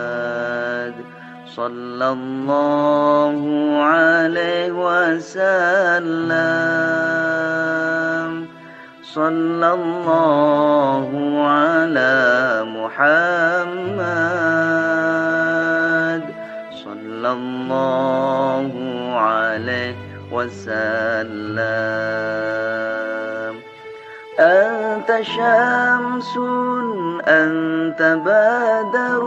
محمد صلى الله عليه وسلم صلى الله على محمد صلى الله عليه وسلم أنت شمس أنت بدر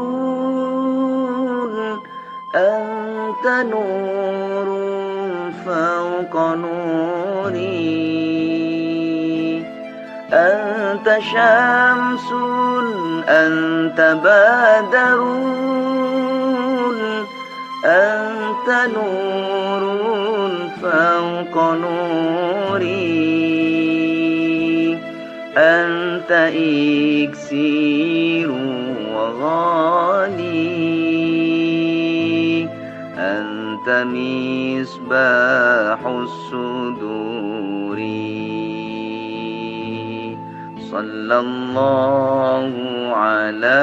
أنت نور فوق نوري أنت شمس أنت بدر أنت نور فوق نوري أنت إكسير وغالي أنت مصباح الصدور صلى الله على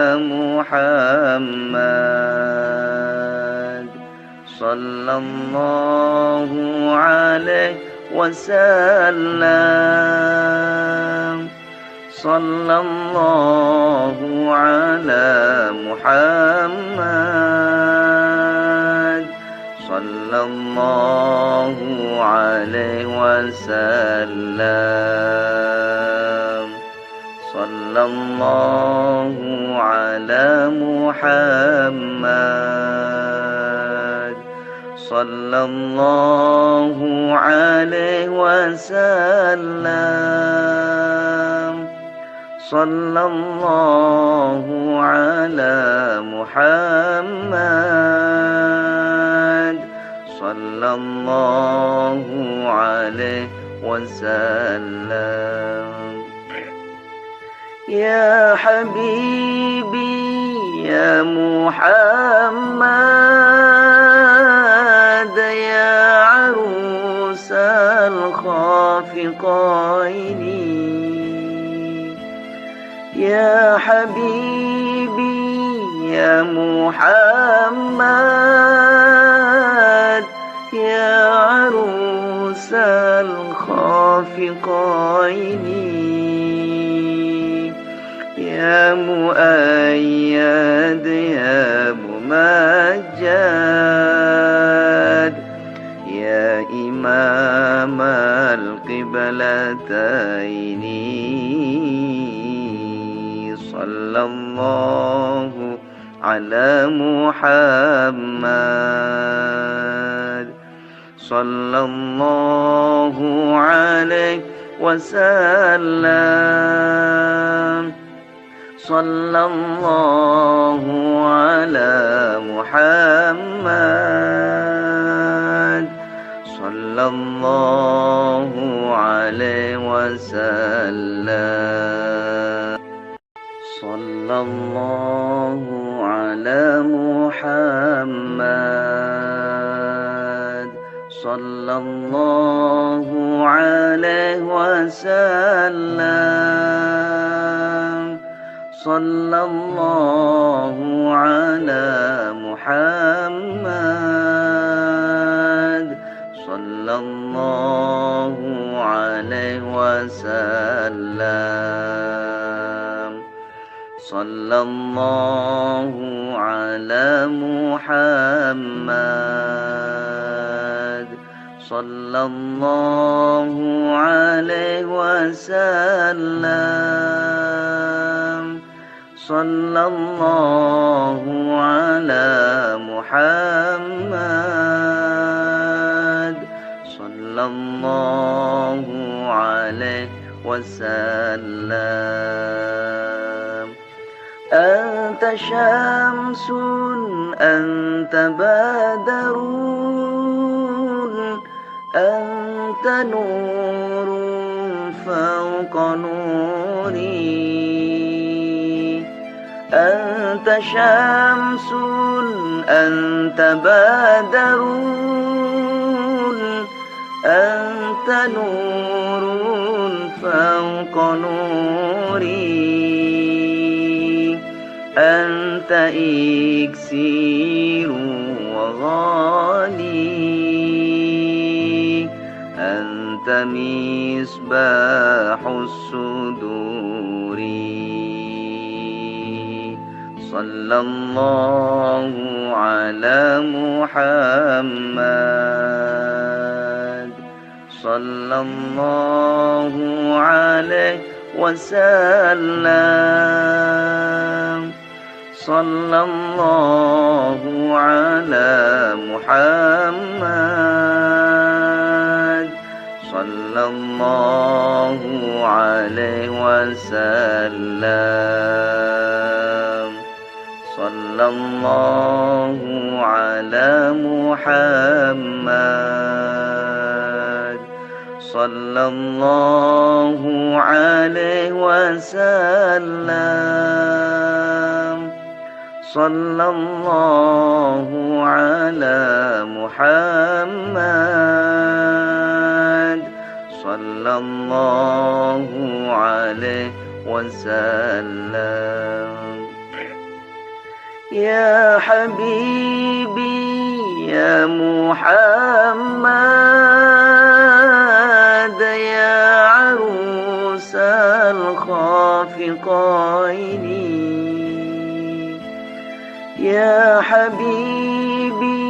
محمد صلى الله عليه وسلم صلى الله على محمد صلى الله عليه وسلم صلى الله على محمد صلى الله عليه وسلم صلى الله على محمد صلى الله عليه وسلم يا حبيبي يا محمد يا عروس الخافقين يا حبيبي يا محمد يا عروس الخافقين يا مؤيد يا ممجد يا إمام القبلتين صلى الله على محمد صلى الله عليه وسلم صلى الله على محمد صلى الله عليه وسلم صلى الله على محمد صلى الله عليه وسلم صلى الله على محمد صلى الله عليه وسلم صلى الله على محمد صلى الله عليه وسلم صلى الله على محمد صلى الله عليه وسلم أنت شمس أنت بدر أنت نور فوق نوري أنت شمس أنت بدر أنت نور فوق نوري أنت إكسير وغالي، أنت مصباح الصدور. صلى الله على محمد، صلى الله عليه وسلم، صلى الله على محمد، صلى الله عليه وسلم، صلى الله على محمد، صلى الله عليه وسلم، صلى الله على محمد، صلى الله عليه وسلم. يا حبيبي يا محمد، يا عروس الخافقين، يا حبيبي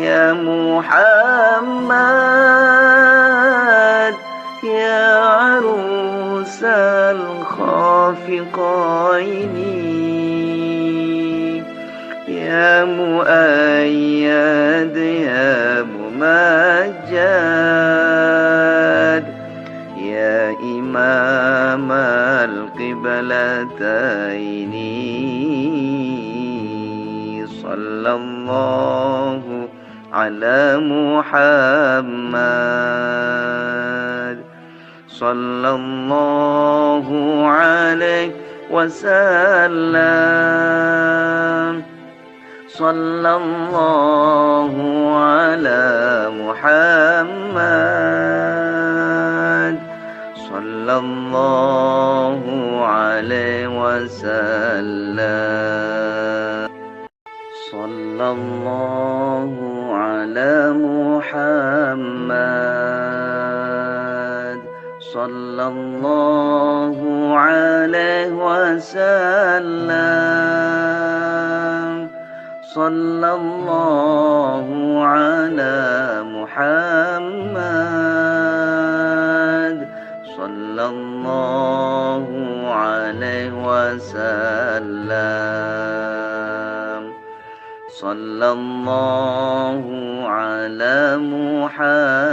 يا محمد، يا عروس الخافقين، يا مؤيد يا ممجد، يا إمام القبلتين. صلى الله على محمد، صلى الله عليه وسلم، صلى الله على محمد، صلى الله عليه وسلم، صلى الله على محمد، صلى الله عليه وسلم، صلى الله على محمد، صلى الله عليه وسلم، صلى الله على محمد،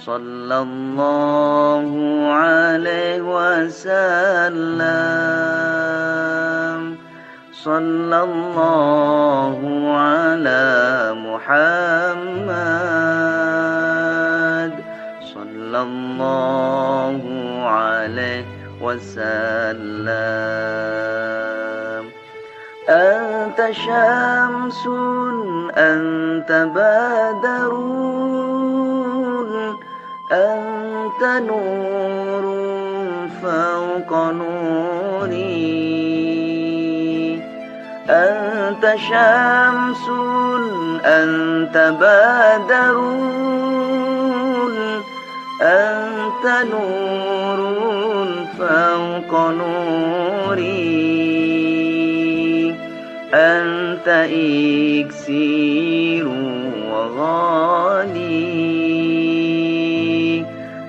صلى الله عليه وسلم، صلى الله على محمد، صلى الله عليه وسلم. أنت شمس أنت بدر، أنت نور فوق نوري، أنت شمس أنت بدر، أنت نور فوق نوري، أنت إكسير وغالي،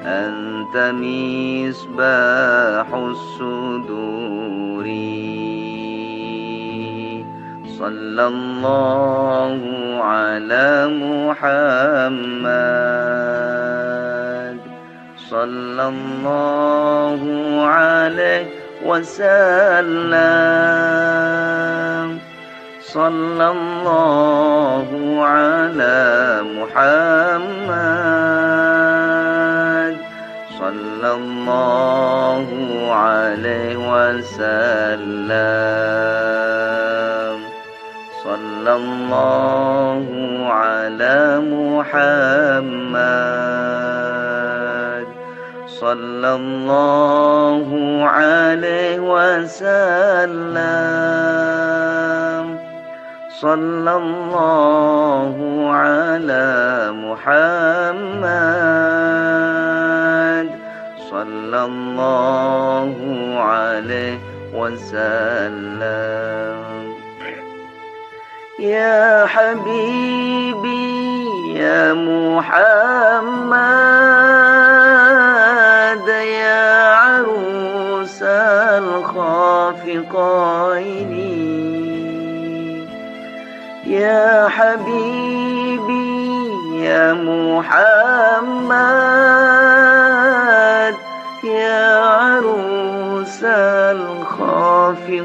أنت مصباح الصدور. صلى الله على محمد، صلى الله عليه وسلم، صلى الله على محمد، صلى الله عليه وسلم، صلى الله على محمد، صلى الله عليه وسلم. صلى الله على محمد صلى الله عليه وسلم. يا حبيبي يا محمد يا عروس الخافقين، يا حبيبي يا محمد يا عروس الخافقين،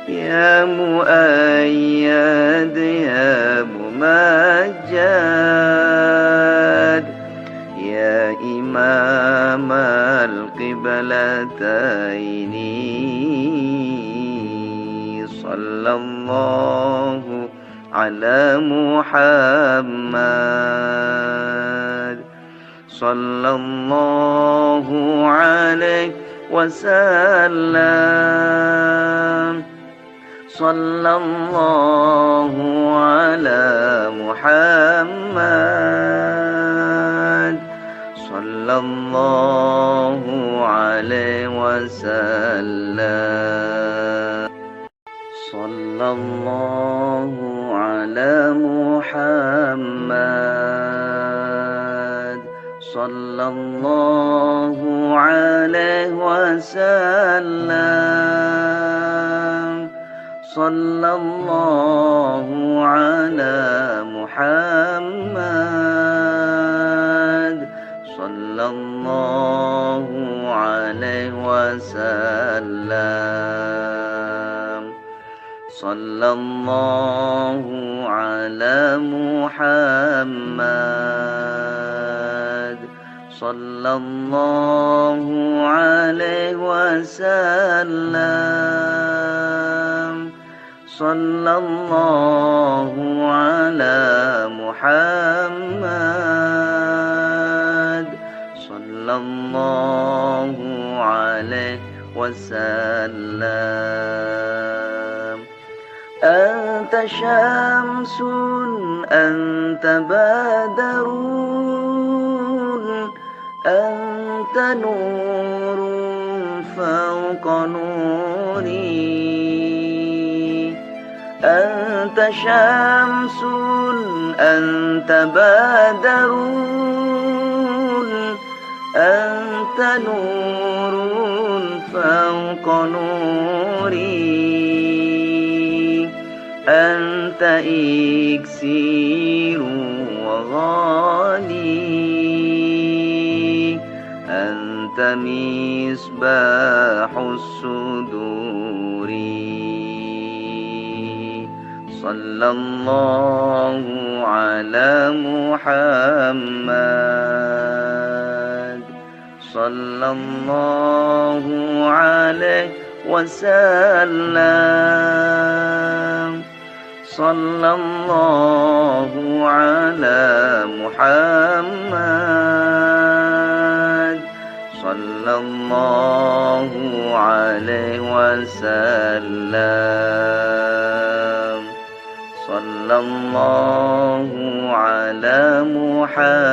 يا مؤيد يا ممجد يا إمام القبلتين. صلى الله على محمد صلى الله عليه وسلم. صلى الله على محمد صلى الله عليه وسلم. صلى الله على محمد صلى الله عليه وسلم. صلى الله على محمد صلى الله عليه وسلم. صلى الله على محمد صلى الله عليه وسلم. صلى الله على محمد صلى الله عليه وسلم. أنت شمس أنت بدر أنت نور فوق نوري. أنت شمس أنت بدر أنت نور فوق نوري. أنت إكسير وغالي أنت مصباح الصدور. صلى الله على محمد صلى الله عليه وسلم. صلى الله على محمد صلى الله عليه وسلم. صلى الله على محمد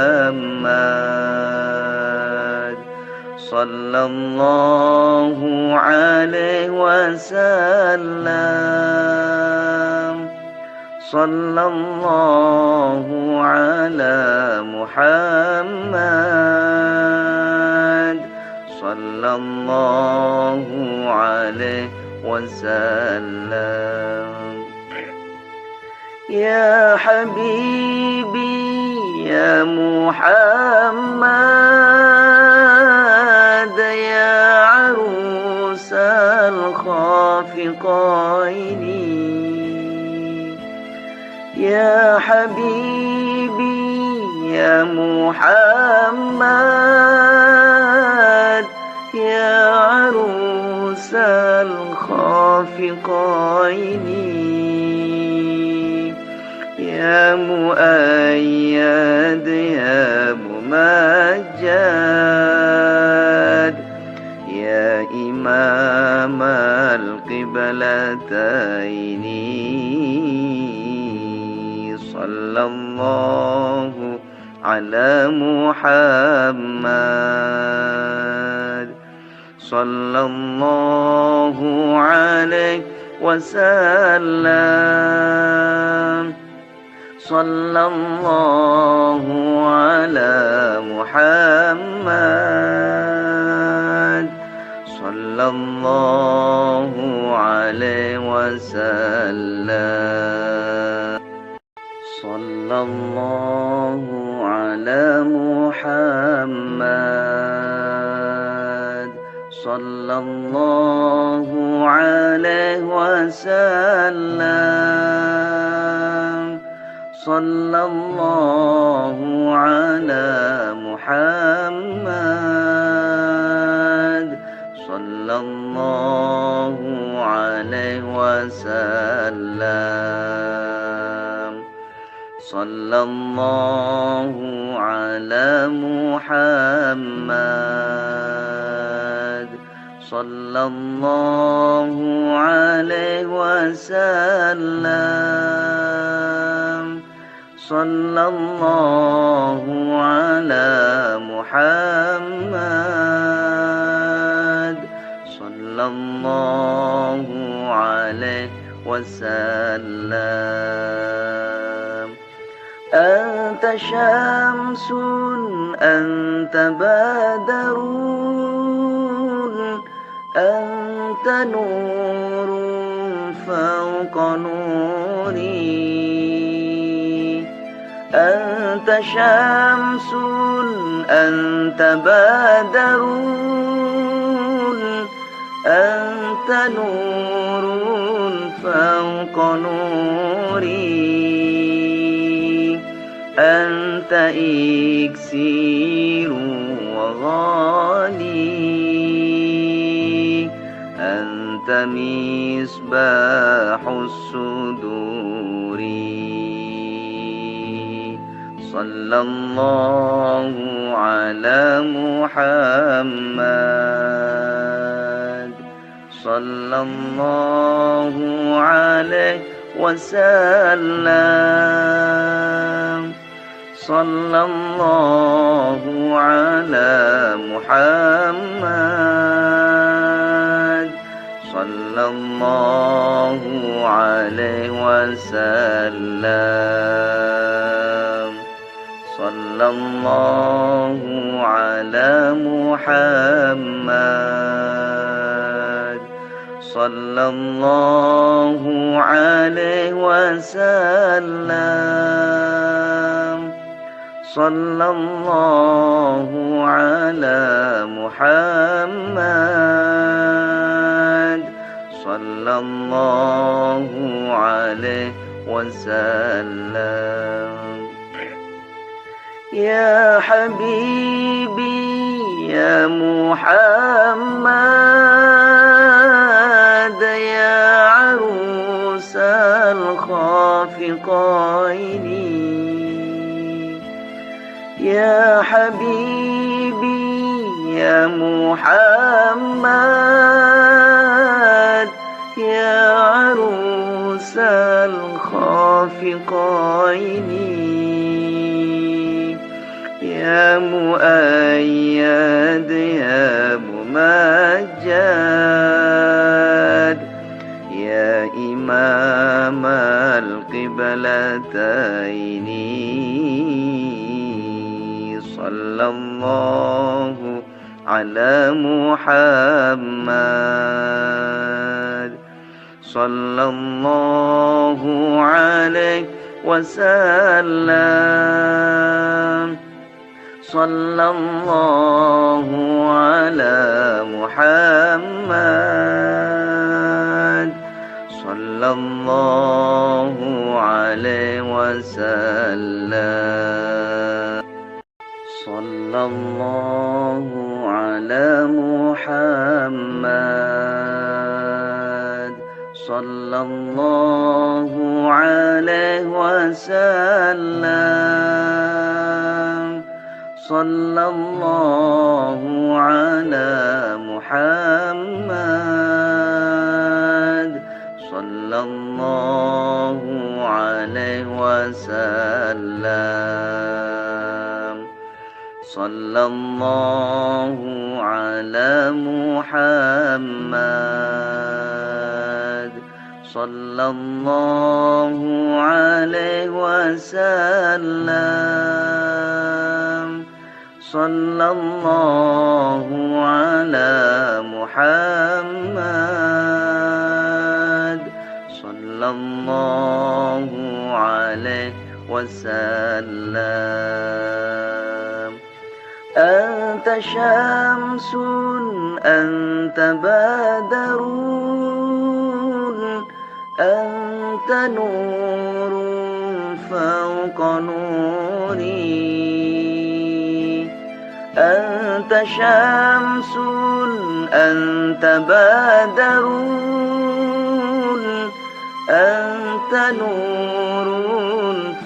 صلى الله عليه وسلم. صلى الله على محمد صلى الله عليه وسلم. يا حبيبي يا محمد يا عروس الخافقين، يا حبيبي يا محمد يا عروس الخافقين، يا مؤيد يا ممجد إمام القبلتين صلى الله على محمد صلى الله عليه وسلم صلى الله على محمد صلى الله عليه وسلم صلى الله على محمد صلى الله عليه وسلم صلى الله على محمد صلى الله عليه وسلم صلى الله على محمد صلى الله عليه وسلم صلى الله على محمد صلى الله عليه وسلم أنت شمس أنت بدر أنت نور فوق نوري أنت شمس أنت بدر أنت نور فوق نوري أنت إكسير وغالي أنت مصباح الصدور صلى الله على محمد صلى الله عليه وسلم صلى الله على محمد صلى الله عليه وسلم صلى الله على محمد صلى الله عليه وسلم صلى الله على محمد صلى الله عليه وسلم يا حبيبي يا محمد يا عروس الخافقين يا حبيبي يا محمد يا عروس الخافقين يا مؤيد يا ممجد يا إمام القبلتين صلى الله على محمد صلى الله عليه وسلم صلى الله على محمد صلى الله عليه وسلم صلى الله على محمد صلى الله عليه وسلم صلى الله على محمد صلى الله على محمد صلى الله عليه وسلم صلى الله على محمد صلى الله عليه وسلم أنت شمس أنت بدر أنت نور فوق نوري أنت شمس أنت بدر أنت نور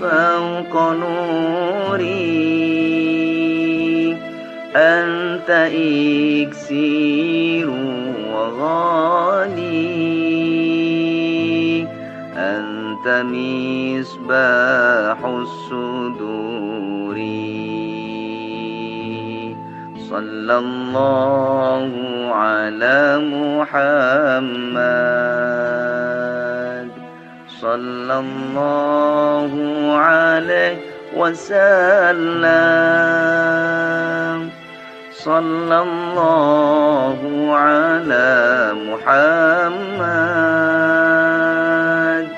فوق نوري أنت إكسير وغالي أنت مصباح الصدور صلى الله على محمد صلى الله عليه وسلم صلى الله على محمد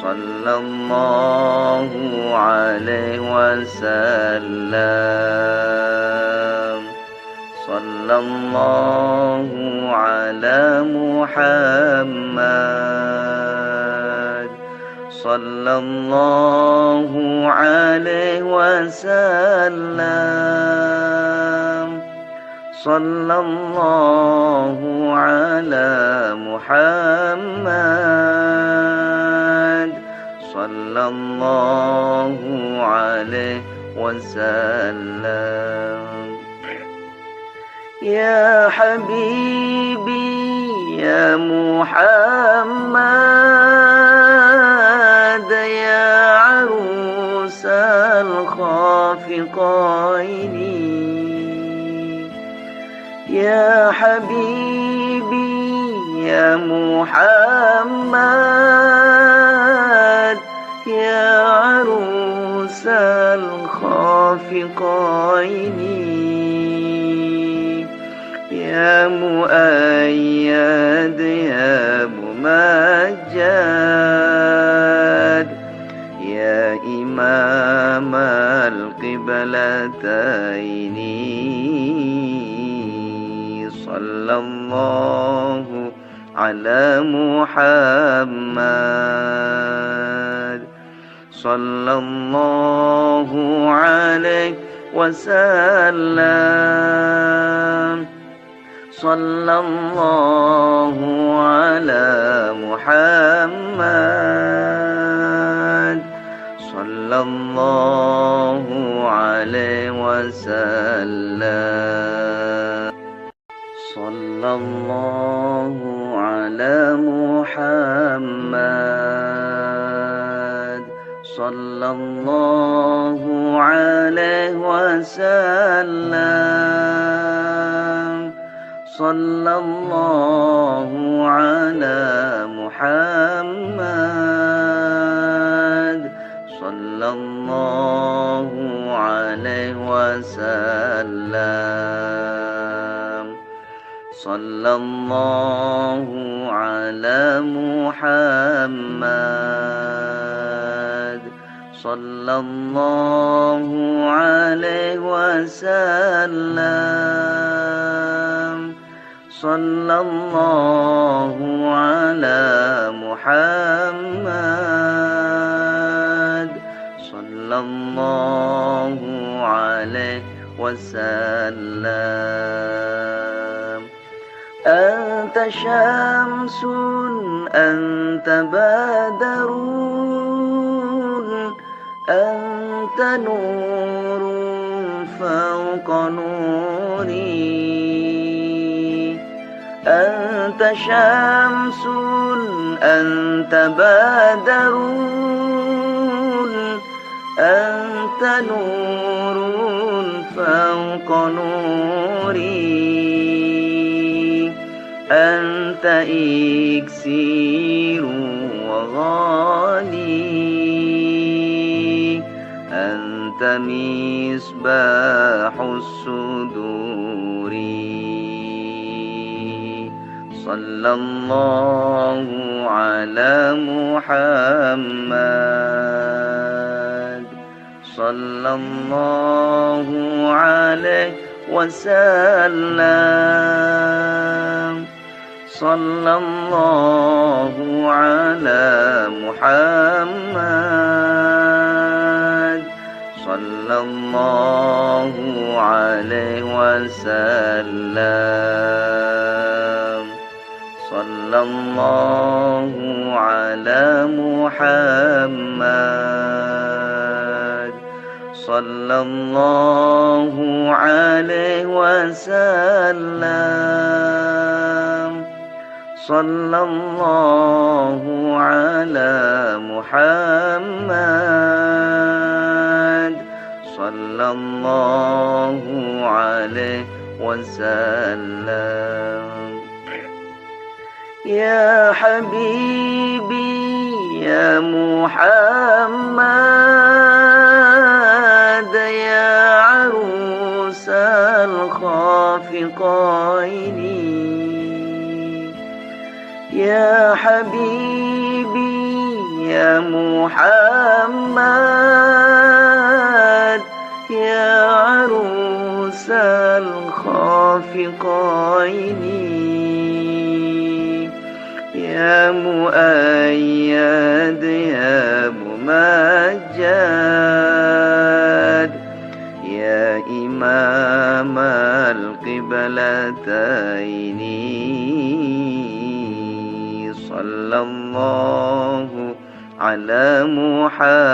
صلى الله عليه وسلم صلى الله على محمد صلى الله عليه وسلم صلى الله على محمد صلى الله عليه وسلم يا حبيبي يا محمد يا عروس الخافقين يا حبيبي يا محمد يا عروس الخافقين يا مؤيد يا ممجد يا إمام القبلتين صلى الله على محمد صلى الله عليه وسلم صلى الله على محمد صلى الله عليه وسلم صلى الله على محمد صلى الله عليه وسلم صلى الله على محمد صلى الله عليه وسلم صلى الله على محمد صلى الله عليه وسلم صلى الله على محمد صلى الله عليه وسلم أنت شمس أنت بدر أنت نور فوق نوري أنت شمس أنت بدر أنت نور فوق نوري أنت إكسير وغالي أنت مصباح الصدور صلى الله على محمد صلى الله عليه وسلم صلى الله على محمد صلى الله عليه وسلم صلى الله على محمد صلى الله عليه وسلم صلى الله على محمد صلى الله عليه وسلم يا حبيبي يا محمد يا عروس الخافقين يا حبيبي يا محمد يا عروس الخافقين يا مؤيد يا ممجد يا إمام القبلتين صلى الله على محمد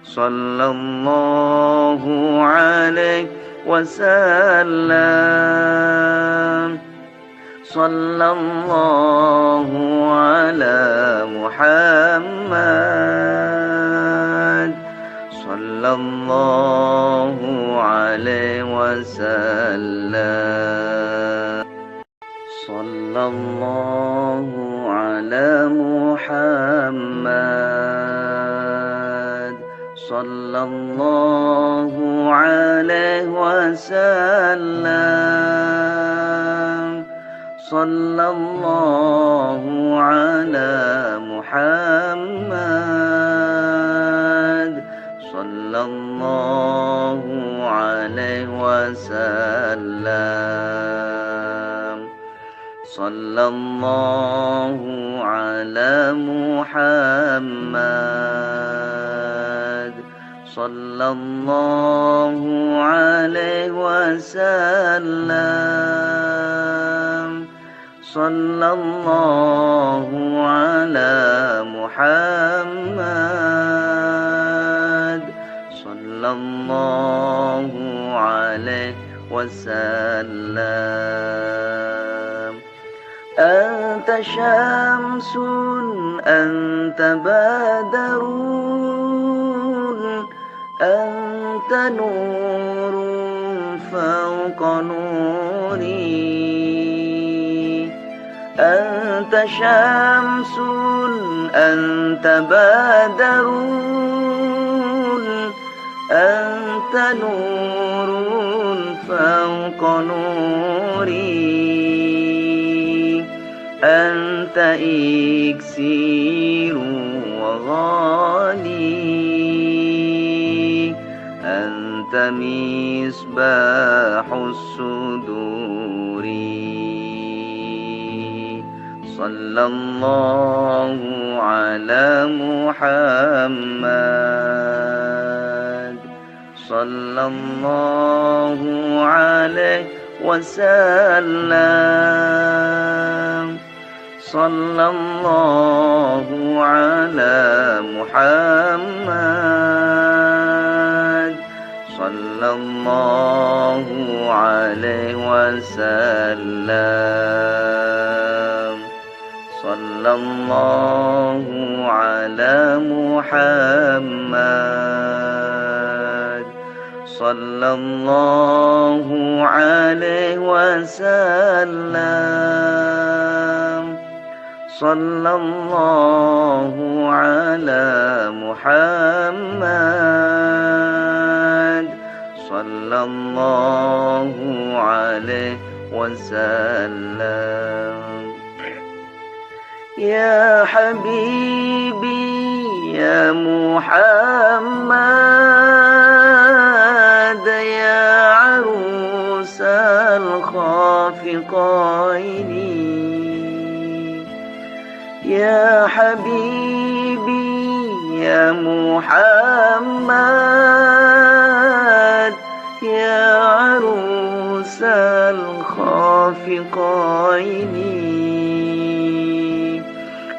صلى الله عليه وسلم صلى الله على محمد صلى الله عليه وسلم صلى الله على محمد صلى الله عليه وسلم صلى الله على محمد صلى الله عليه وسلم صلى الله على محمد صلى الله عليه وسلم صلى الله على محمد صلى الله عليه وسلم أنت شمس أنت بدر أنت نور فوق نوري أنت شمس أنت بدر أنت نور فوق نوري أنت إكسير وغالي أنت مصباح الصدور صلى الله على محمد صلى الله عليه وسلم صلى الله على محمد صلى الله عليه وسلم صلى الله على محمد صلى الله عليه وسلم صلى الله على محمد صلى الله عليه وسلم يا حبيبي يا محمد يا عروس الخافقين يا حبيبي يا محمد يا عروس الخافقين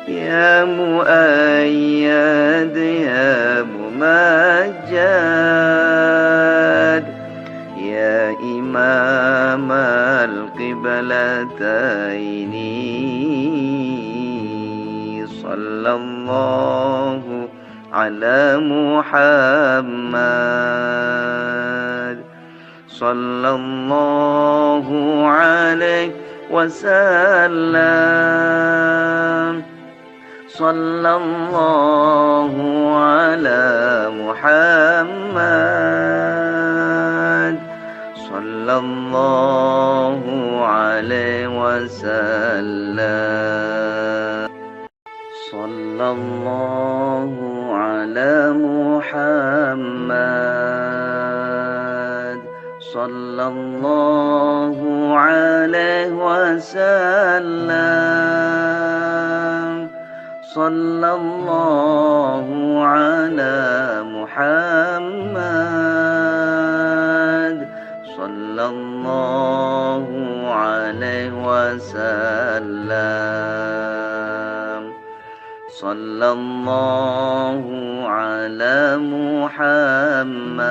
يا مؤيد يا ممجد يا إمام القبلتين صلى الله على محمد صلى الله عليه وسلم صلى الله على محمد صلى الله عليه وسلم صلى الله على محمد صلى الله عليه وسلم صلى الله على محمد صلى الله عليه وسلم صلى الله على محمد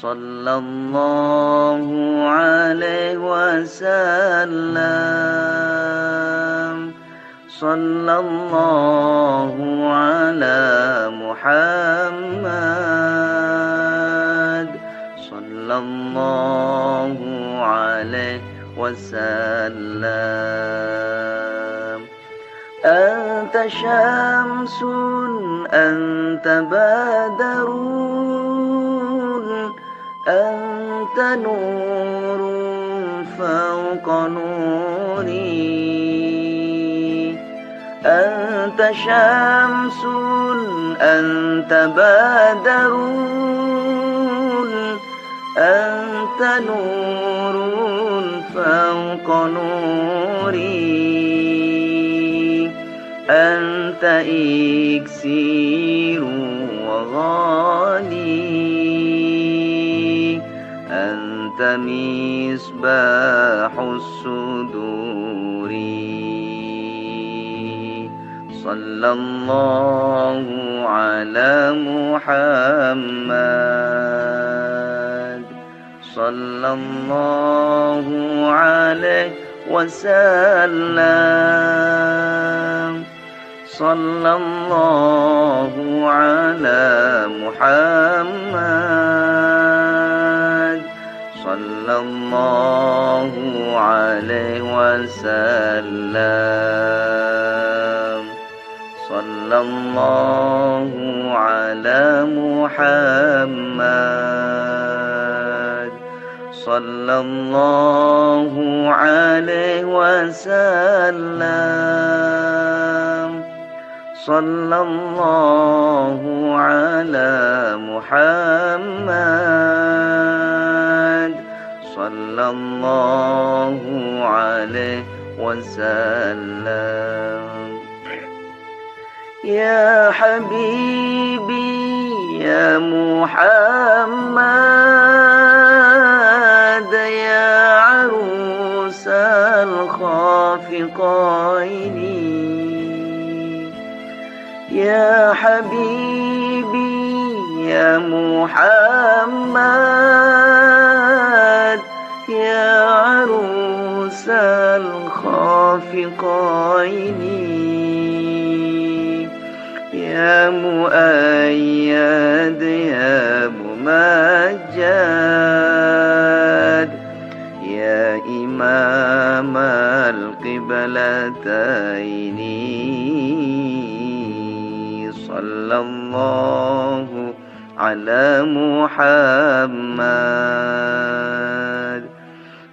صلى الله عليه وسلم صلى الله على محمد صلى الله عليه وسلم أنت شمس أنت بدر أنت نور فوق نوري أنت شمس أنت بدر أنت نور فوق نوري أنت إكسير وغالي أنت مصباح الصدور صلى الله على محمد صلى الله عليه وسلم صلى الله على محمد صلى الله عليه وسلم صلى الله على محمد صلى الله عليه وسلم صلى الله على محمد صلى الله عليه وسلم يا حبيبي يا محمد يا عروس الخافقين يا حبيبي يا محمد يا عروس الخافقين يا مؤيد يا ممجد يا إمام القبلتين صلى الله على محمد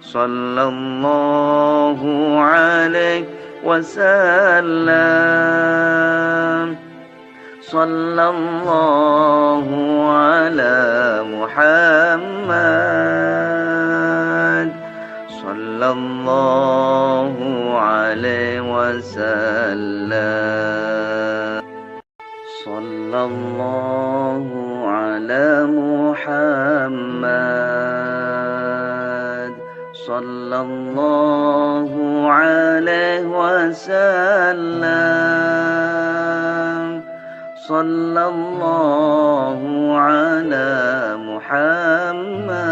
صلى الله عليه وسلم صلى الله على محمد صلى الله عليه وسلم صلى الله على محمد صلى الله عليه وسلم صلى الله على محمد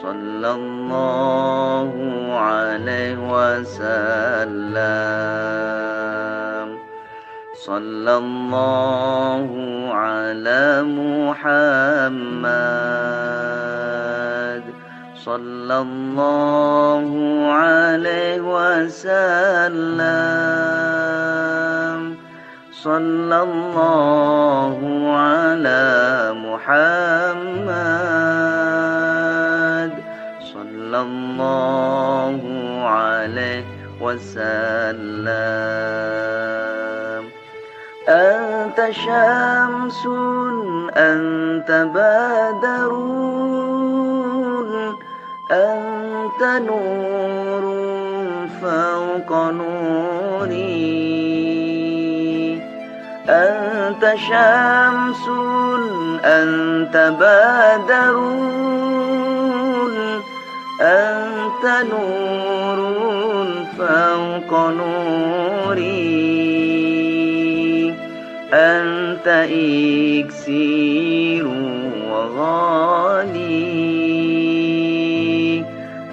صلى الله عليه وسلم صلى الله على محمد صلى الله عليه وسلم صلى الله على محمد صلى الله عليه وسلم أنت شمس أنت بدر أنت نور فوق نوري أنت شمس أنت بدر أنت نور فوق نوري أنت إكسير وغالي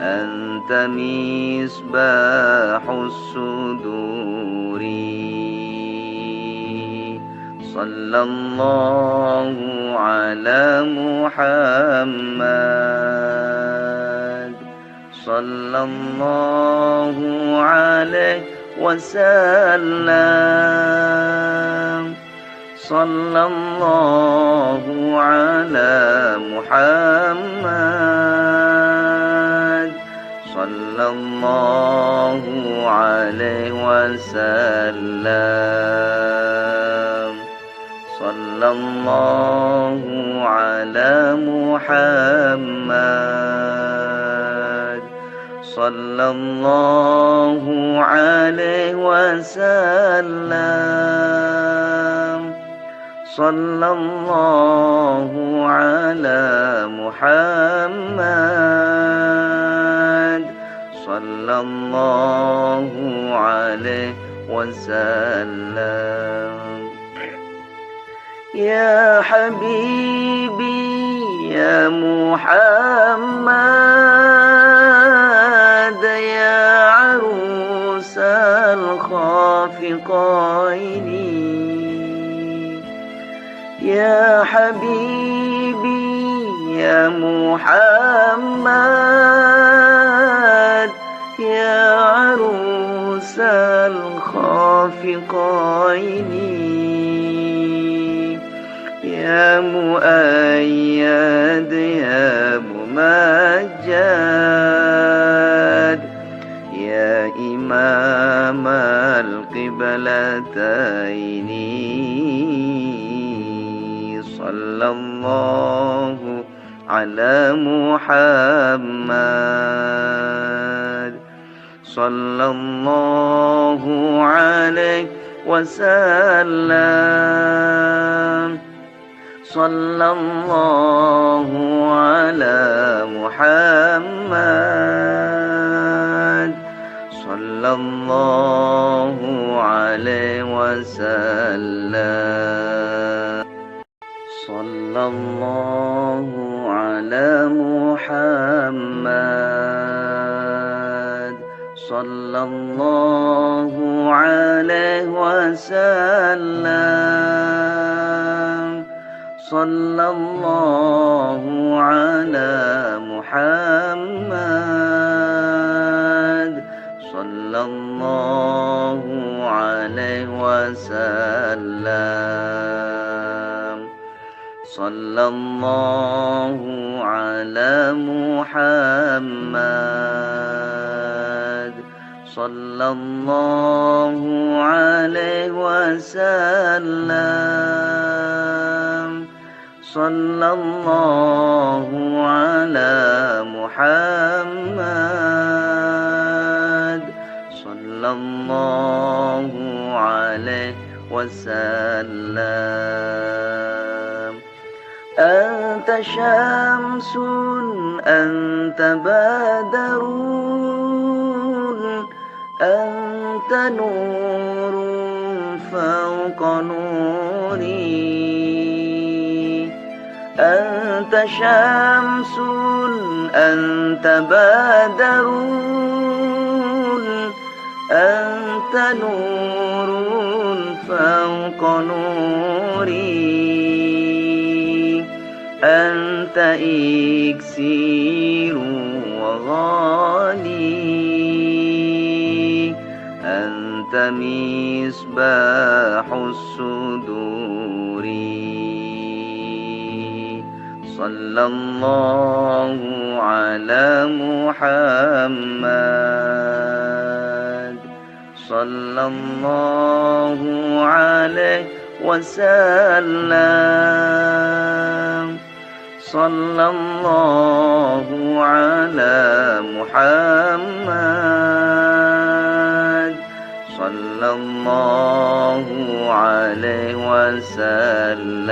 أنت مصباح الصدور صلى الله على محمد صلى الله عليه وسلم صلى الله على محمد صلى الله عليه وسلم صلى الله على محمد صلى الله عليه وسلم صلى الله على محمد صلى الله عليه وسلم يا حبيبي يا محمد يا عروس الخافقين يا حبيبي يا محمد يا عروس الخافقين يا مؤيد يا ممجد يا إمام القبلتين صلى الله على محمد صلى الله عليه وسلم صلى الله على محمد صلى الله عليه وسلم صلى الله على محمد صلى الله عليه وسلم صلى الله على محمد صلى الله عليه وسلم صلى الله على محمد صلى الله عليه وسلم صلى الله على محمد صلى الله عليه وسلم أنت شمس أنت بدر أنت نور فوق نوري أنت شمس أنت بدر أنت نور فوق نوري أنت إكسير وغالي أنت مصباح الصدور صلى الله على محمد صلى الله عليه وسلم صلى الله على محمد صلى الله عليه وسلم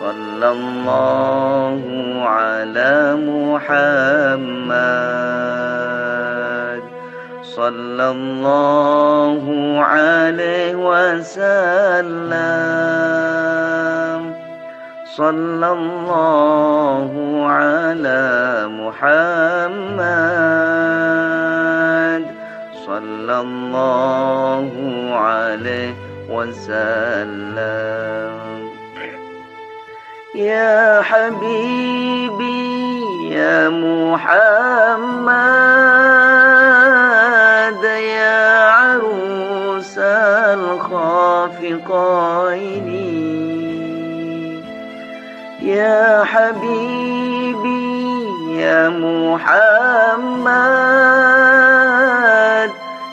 صلى الله على محمد صلى الله عليه وسلم صلى الله على محمد صلى الله عليه وسلم يا حبيبي يا محمد يا عروس الخافقين يا حبيبي يا محمد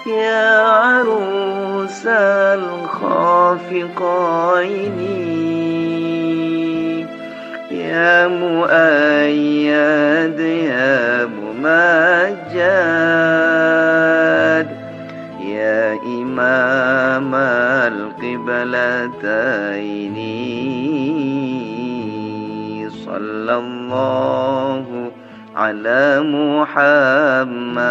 يا عروس الخافقين يا مؤيد يا ممجد يا إمام القبلتين صلى الله على محمد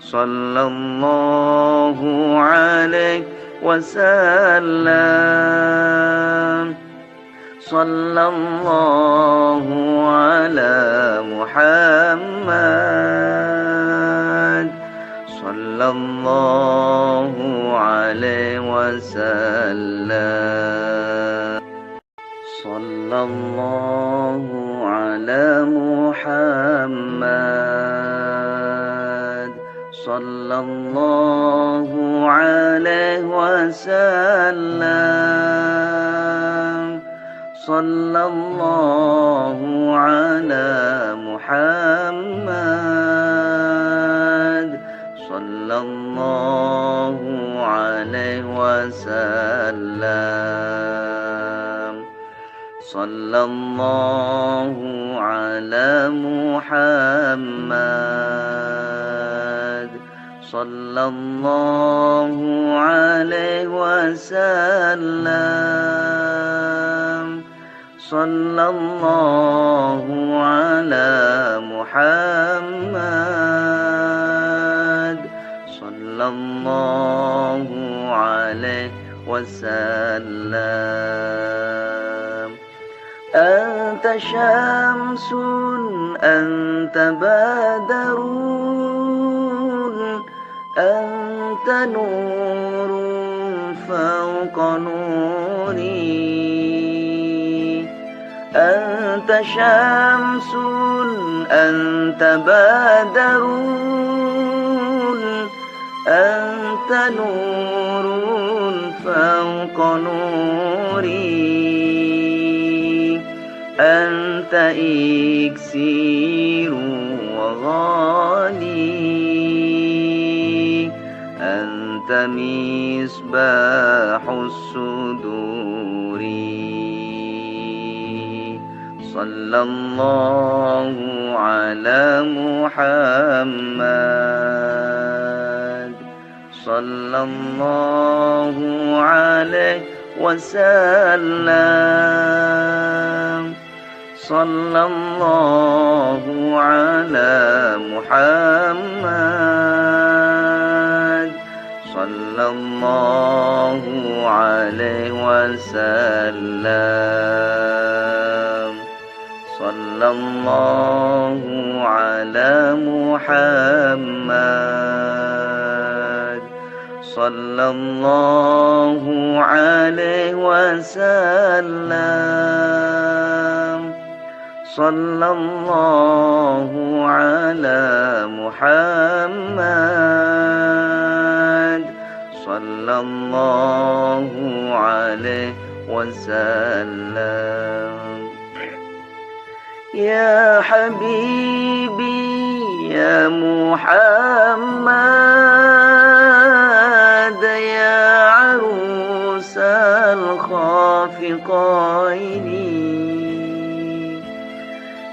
صلى الله عليه وسلم صلى الله على محمد صلى الله عليه وسلم صلى الله على محمد صلى الله عليه وسلم صلى الله على محمد صلى الله عليه وسلم صلى الله على محمد صلى الله عليه وسلم صلى الله على محمد صلى الله عليه وسلم أنت شمس أنت بدر أنت نور فوق فوق نوري أنت شمس أنت بدر أنت نور فوق نوري أنت إكسير وغالي أنت مصباح الصدور صلى الله على محمد صلى الله عليه وسلم صلى الله على محمد صلى الله عليه وسلم صلى الله على محمد صلى الله عليه وسلم صلى الله على محمد صلى الله عليه وسلم يا حبيبي يا محمد يا عروس الخافقين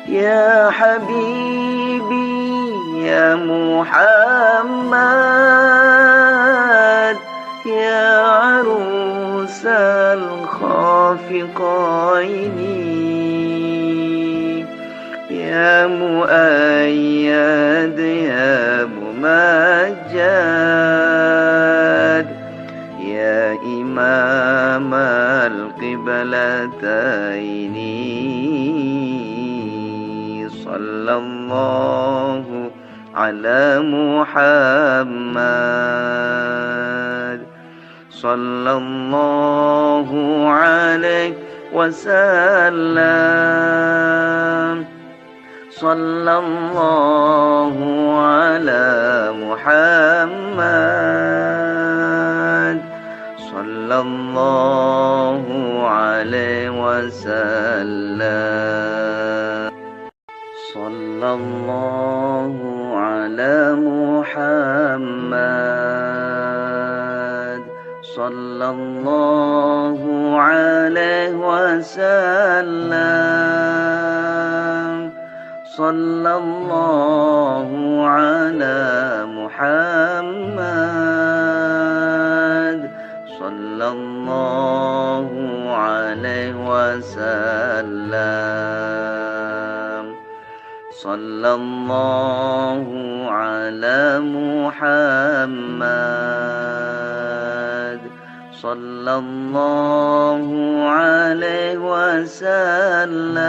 يا حبيبي يا محمد يا عروس الخافقين يا مؤيد يا ممجد يا إمام القبلتين صلى الله على محمد صلى الله عليه وسلم صلى الله على محمد صلى الله عليه وسلم صلى الله على محمد صلى الله عليه وسلم صلى الله على محمد صلى الله عليه وسلم صلى الله على محمد صلى الله عليه وسلم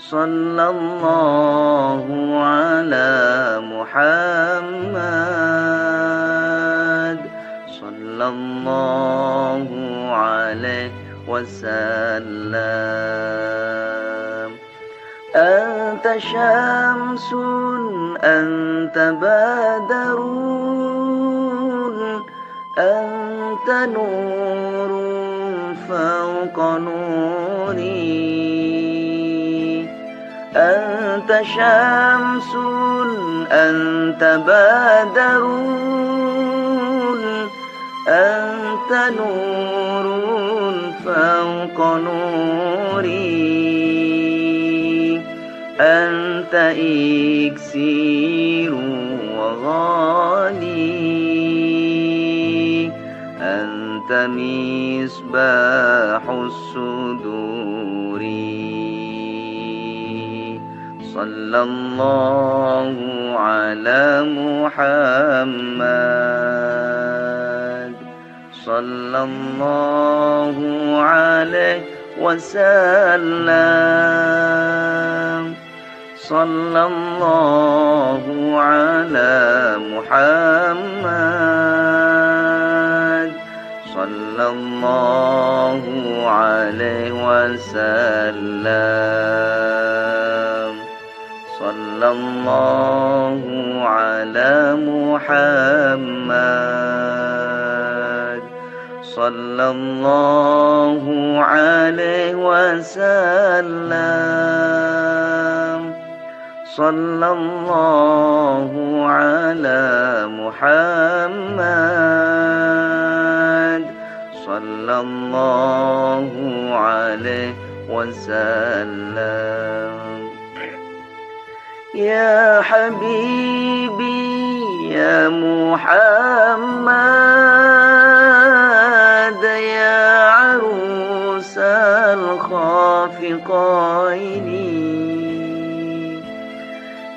صلى الله على محمد صلى الله عليه وسلم أنت شمس أنت بدر أنت نور فوق نوري أنت شمس أنت بدر أنت نور فوق نوري أنت إكسير وغالي أنت مصباح الصدور صلى الله على محمد صلى الله عليه وسلم صلى الله على محمد صلى الله عليه وسلم صلى الله على محمد صلى الله عليه وسلم صلى الله على محمد صلى الله عليه وسلم يا حبيبي يا محمد يا عروس الخافقين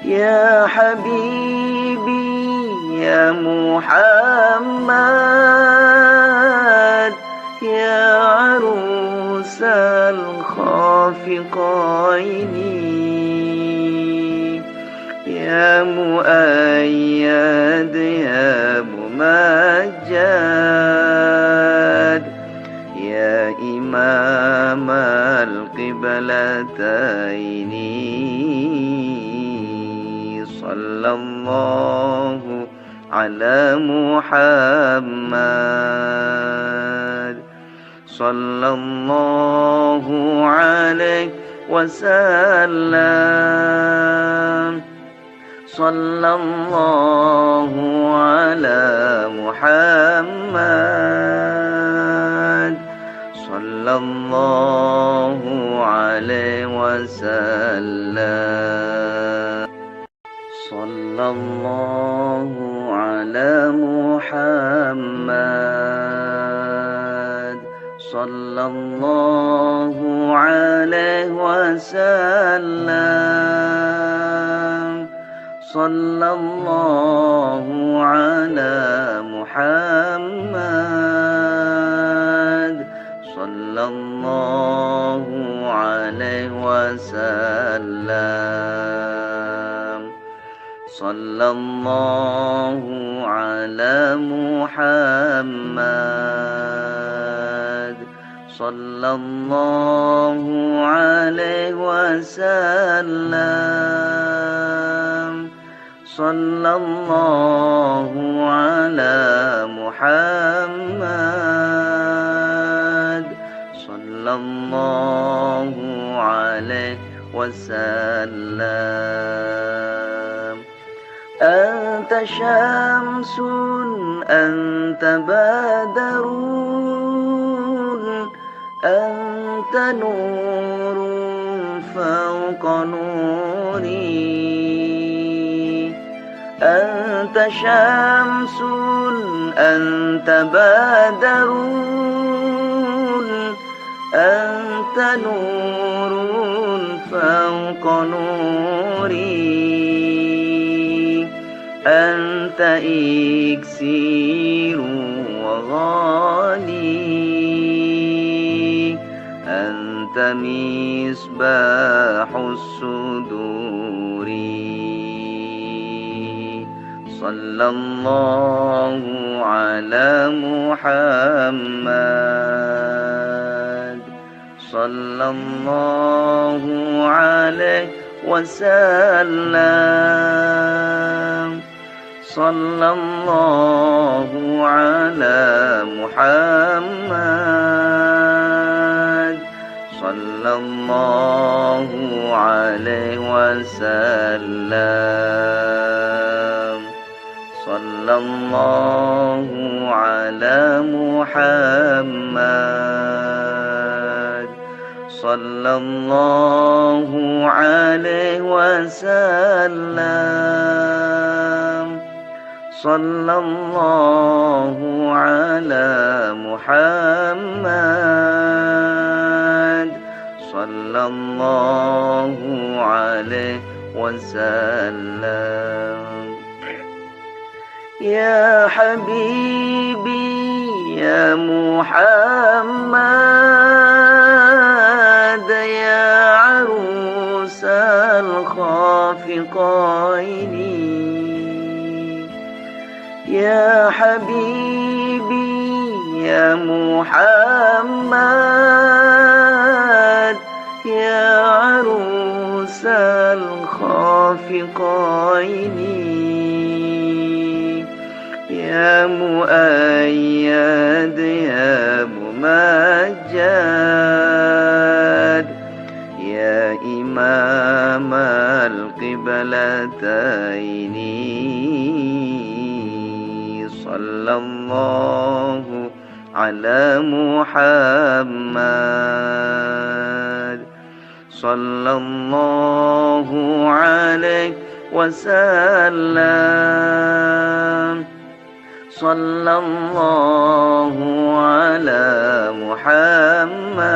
يا حبيبي يا محمد يا عروس الخافقين يا مؤيد يا ممجد يا إمام القبلتين صلى الله على محمد صلى الله عليه وسلم صلى الله على محمد صلى الله عليه وسلم صلى الله على محمد صلى الله عليه وسلم صلى الله على محمد صلى الله عليه وسلم صلى الله على محمد صلى الله عليه وسلم صلى الله على محمد صلى الله عليه وسلم أنت شمس أنت بدر أنت نور فوق نوري أنت شمس أنت بدر أنت نور فوق نوري أنت إكسير وغالي أنت مصباح الصدور صلى الله على محمد صلى الله عليه وسلم صلى الله على محمد صلى الله عليه وسلم صلى الله على محمد صلى الله عليه وسلم صلى الله على محمد صلى الله عليه وسلم يا حبيبي يا محمد يا عروس الخافقين يا حبيبي يا محمد يا عروس الخافقين يا مؤيد يا ممجد يا إمام القبلتين صلى الله على محمد صلى الله عليه وسلم صلى الله على محمد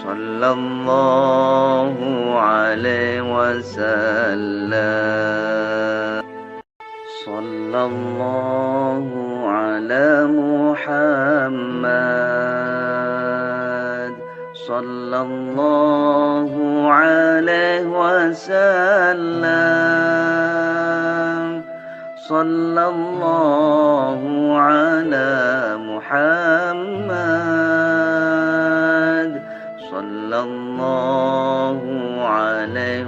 صلى الله عليه وسلم صلى الله على محمد صلى الله عليه وسلم صلى الله على محمد صلى الله عليه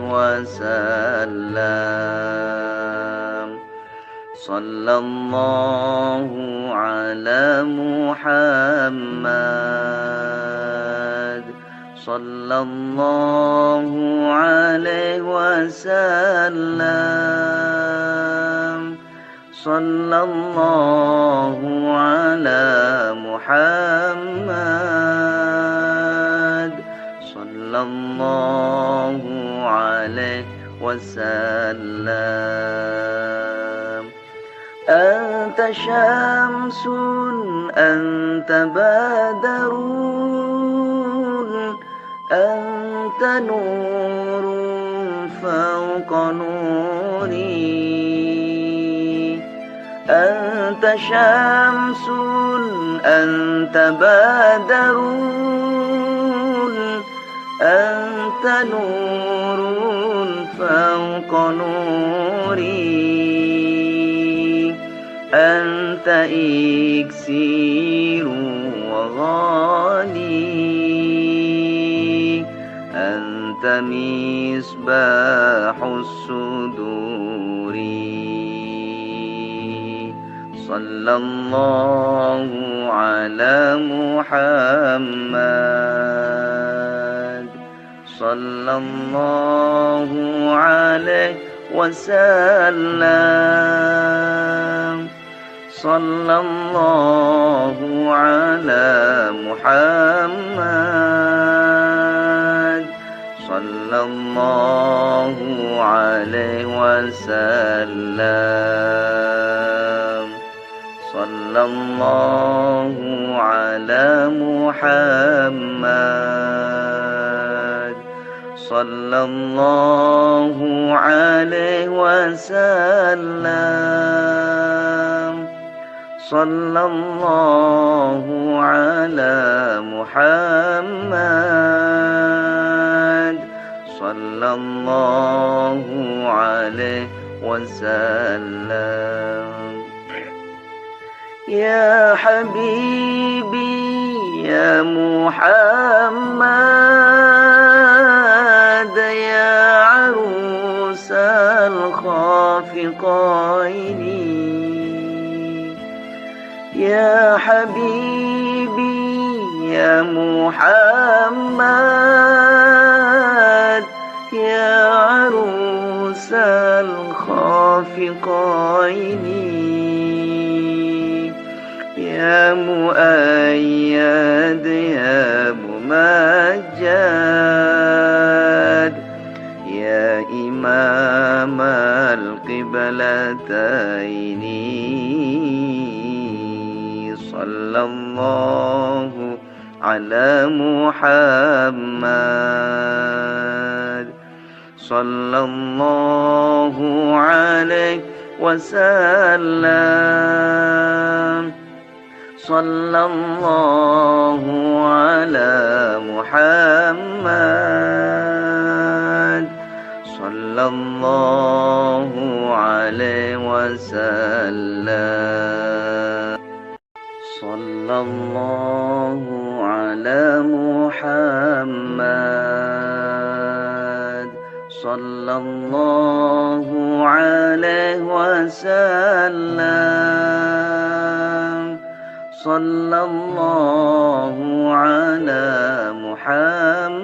وسلم صلى الله على محمد صلى الله عليه وسلم صلى الله على محمد صلى الله عليه وسلم أنت شمس أنت بدر أنت نور فوق نوري أنت شمس أنت بدر أنت نور فوق نوري أنت إكسير وغالي أنت مصباح الصدور صلى الله على محمد صلى الله عليه وسلم صلى الله على محمد صلى الله عليه وسلم صلى الله على محمد صلى الله عليه وسلم صلى الله على محمد صلى الله عليه وسلم يا حبيبي يا محمد يا عروس الخافقين يا حبيبي يا محمد يا عروس الخافقين يا مؤيد يا ممجد يا إمام القبلتين صلى الله على محمد صلى الله عليه وسلم صلى الله على محمد صلى الله عليه وسلم صلى الله على محمد صلى الله عليه وسلم صلى الله على محمد